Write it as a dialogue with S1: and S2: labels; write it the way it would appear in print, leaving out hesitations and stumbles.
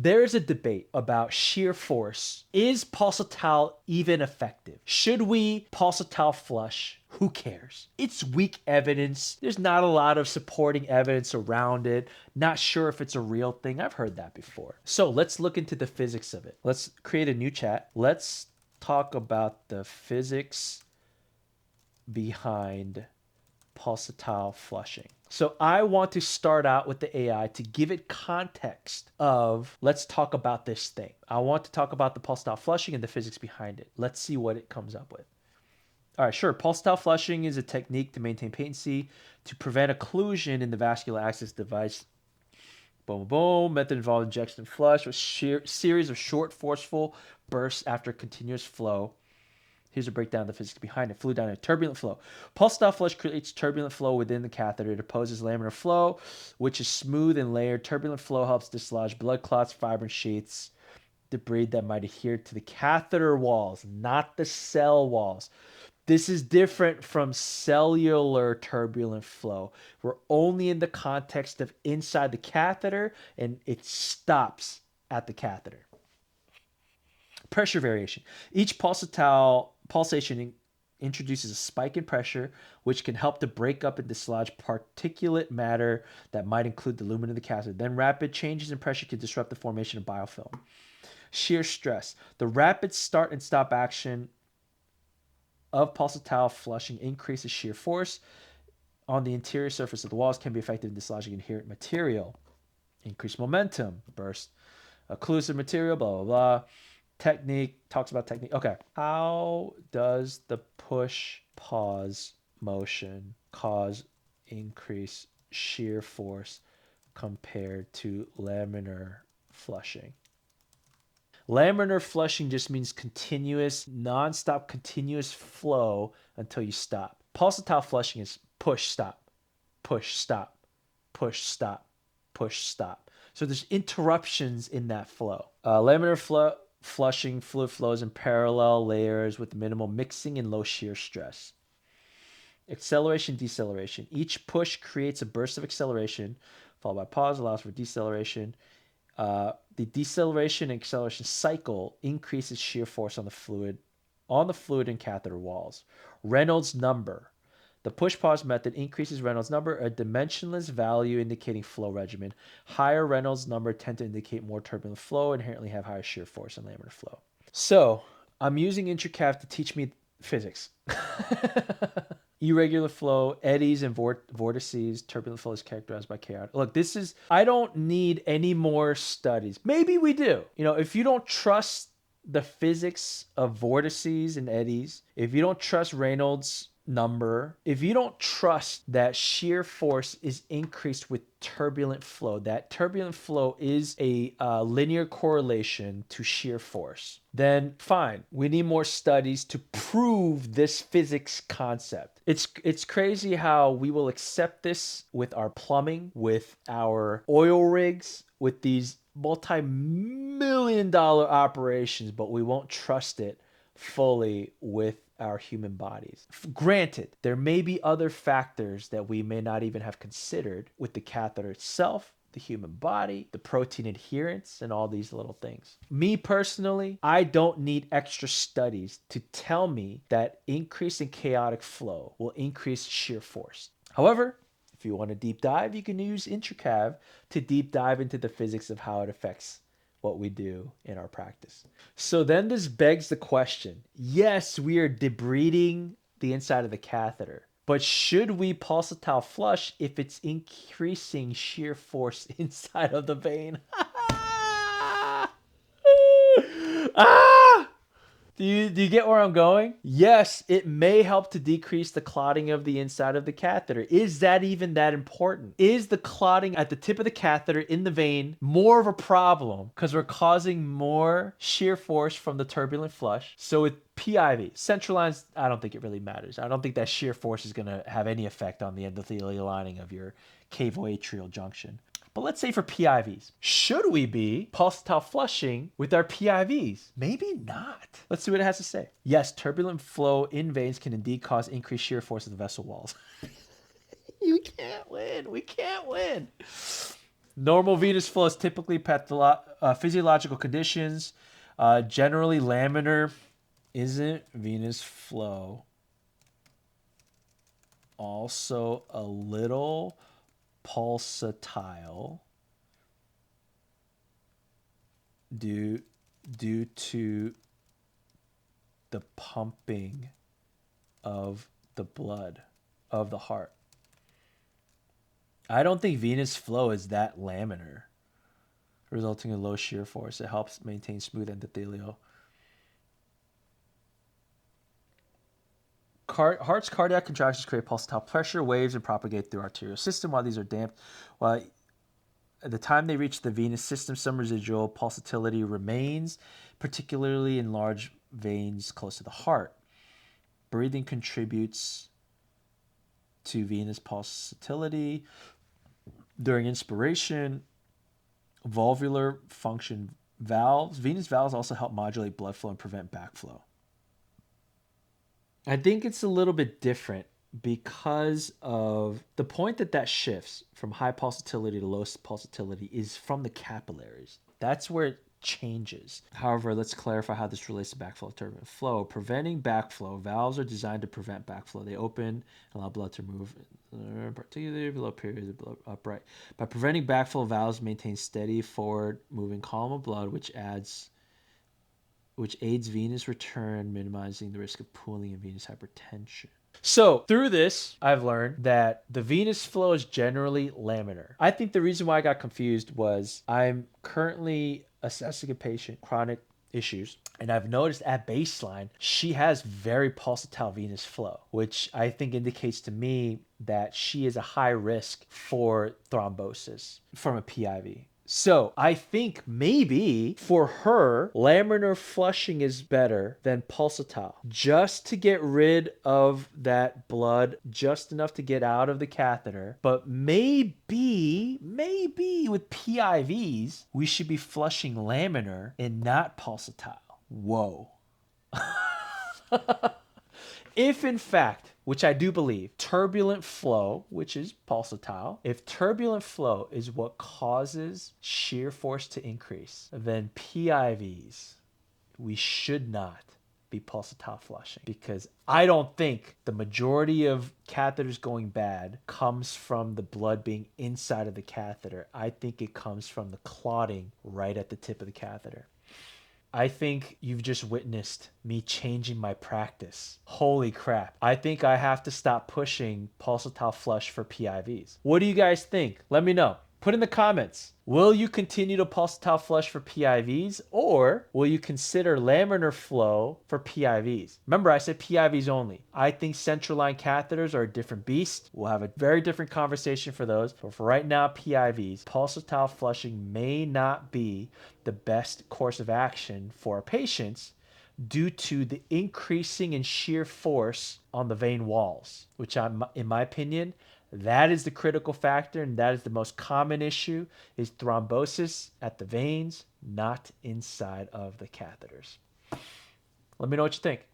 S1: There is a debate about shear force. Is pulsatile even effective? Should we pulsatile flush? Who cares? It's weak evidence. There's not a lot of supporting evidence around it. Not sure if it's a real thing. I've heard that before. So let's look into the physics of it. Let's create a new chat. Let's talk about the physics behind pulsatile flushing. So I want to start out with the AI to give it context of, let's talk about this thing. I want to talk about the pulsatile flushing and the physics behind it. Let's see what it comes up with. All right, sure. Pulsatile flushing is a technique to maintain patency to prevent occlusion in the vascular access device. Boom, boom. Method involves injection and flush with series of short, forceful bursts after continuous flow. Here's a breakdown of the physics behind it. Fluid dynamics, turbulent flow. Pulsatile flush creates turbulent flow within the catheter. It opposes laminar flow, which is smooth and layered. Turbulent flow helps dislodge blood clots, fibrin sheaths, debris that might adhere to the catheter walls, not the cell walls. This is different from cellular turbulent flow. We're only in the context of inside the catheter, and it stops at the catheter. Pressure variation. Each pulsation introduces a spike in pressure, which can help to break up and dislodge particulate matter that might include the lumen of the catheter. Then rapid changes in pressure can disrupt the formation of biofilm. Shear stress. The rapid start and stop action of pulsatile flushing increases shear force on the interior surface of the walls, can be effective in dislodging adherent material. Increased momentum, burst, occlusive material, blah, blah, blah. Technique, talks about technique. Okay. How does the push-pause motion cause increased shear force compared to laminar flushing? Laminar flushing just means continuous, non-stop, continuous flow until you stop. Pulsatile flushing is push, stop, push, stop, push, stop, push, stop. So there's interruptions in that flow. Laminar flushing fluid flows in parallel layers with minimal mixing and low shear stress. Acceleration, deceleration. Each push creates a burst of acceleration, followed by pause, allows for deceleration. The deceleration and acceleration cycle increases shear force on the fluid and catheter walls. Reynolds number. The push-pause method increases Reynolds number, a dimensionless value indicating flow regimen. Higher Reynolds number tend to indicate more turbulent flow, inherently have higher shear force and laminar flow. So I'm using Intracav to teach me physics. Irregular flow, eddies and vortices. Turbulent flow is characterized by chaotic. Look, I don't need any more studies. Maybe we do. If you don't trust the physics of vortices and eddies, if you don't trust Reynolds number, if you don't trust that shear force is increased with turbulent flow, that turbulent flow is a linear correlation to shear force, then fine. We need more studies to prove this physics concept. It's crazy how we will accept this with our plumbing, with our oil rigs, with these multi-million-dollar operations, but we won't trust it fully with our human bodies. Granted, there may be other factors that we may not even have considered with the catheter itself, the human body, the protein adherence, and all these little things. Me personally, I don't need extra studies to tell me that increasing chaotic flow will increase shear force. However, if you want to deep dive, you can use Intracav to deep dive into the physics of how it affects what we do in our practice. So then this begs the question. Yes, we are debriding the inside of the catheter, but should we pulsatile flush if it's increasing shear force inside of the vein? Do you get where I'm going? Yes, it may help to decrease the clotting of the inside of the catheter. Is that even that important? Is the clotting at the tip of the catheter in the vein more of a problem because we're causing more shear force from the turbulent flush? So with PIV, central lines, I don't think it really matters. I don't think that shear force is going to have any effect on the endothelial lining of your cavoatrial junction. But let's say for PIVs, should we be pulsatile flushing with our PIVs? Maybe not. Let's see what it has to say. Yes, turbulent flow in veins can indeed cause increased shear force of the vessel walls. You can't win. We can't win. Normal venous flow is typically physiological conditions. Generally laminar. Isn't venous flow also a little pulsatile due to the pumping of the blood of the heart? I don't think venous flow is that laminar, resulting in low shear force. It helps maintain smooth endothelial. Heart's cardiac contractions create pulsatile pressure waves and propagate through arterial system. While these are damped, while at the time they reach the venous system, some residual pulsatility remains, particularly in large veins close to the heart. Breathing contributes to venous pulsatility. During inspiration, valvular function valves. Venous valves also help modulate blood flow and prevent backflow. I think it's a little bit different because of the point that shifts from high pulsatility to low pulsatility is from the capillaries. That's where it changes. However, let's clarify how this relates to backflow, turbulent flow. Preventing backflow. Valves are designed to prevent backflow. They open and allow blood to move, particularly below periods of blood upright. By preventing backflow, valves maintain steady forward moving column of blood, which aids venous return, minimizing the risk of pooling and venous hypertension. So through this, I've learned that the venous flow is generally laminar. I think the reason why I got confused was I'm currently assessing a patient, chronic issues, and I've noticed at baseline, she has very pulsatile venous flow, which I think indicates to me that she is a high risk for thrombosis from a PIV. So I think maybe for her, laminar flushing is better than pulsatile, just to get rid of that blood, just enough to get out of the catheter. But maybe with PIVs, we should be flushing laminar and not pulsatile. Whoa. If in fact, which I do believe, turbulent flow, which is pulsatile, if turbulent flow is what causes shear force to increase, then PIVs, we should not be pulsatile flushing, because I don't think the majority of catheters going bad comes from the blood being inside of the catheter. I think it comes from the clotting right at the tip of the catheter. I think you've just witnessed me changing my practice. Holy crap. I think I have to stop pushing pulsatile flush for PIVs. What do you guys think? Let me know. Put in the comments. Will you continue to pulsatile flush for PIVs, or will you consider laminar flow for PIVs? Remember, I said PIVs only. I think central line catheters are a different beast. We'll have a very different conversation for those. But for right now, PIVs, pulsatile flushing may not be the best course of action for our patients due to the increasing in shear force on the vein walls, which in my opinion, that is the critical factor, and that is the most common issue, is thrombosis at the veins, not inside of the catheters. Let me know what you think.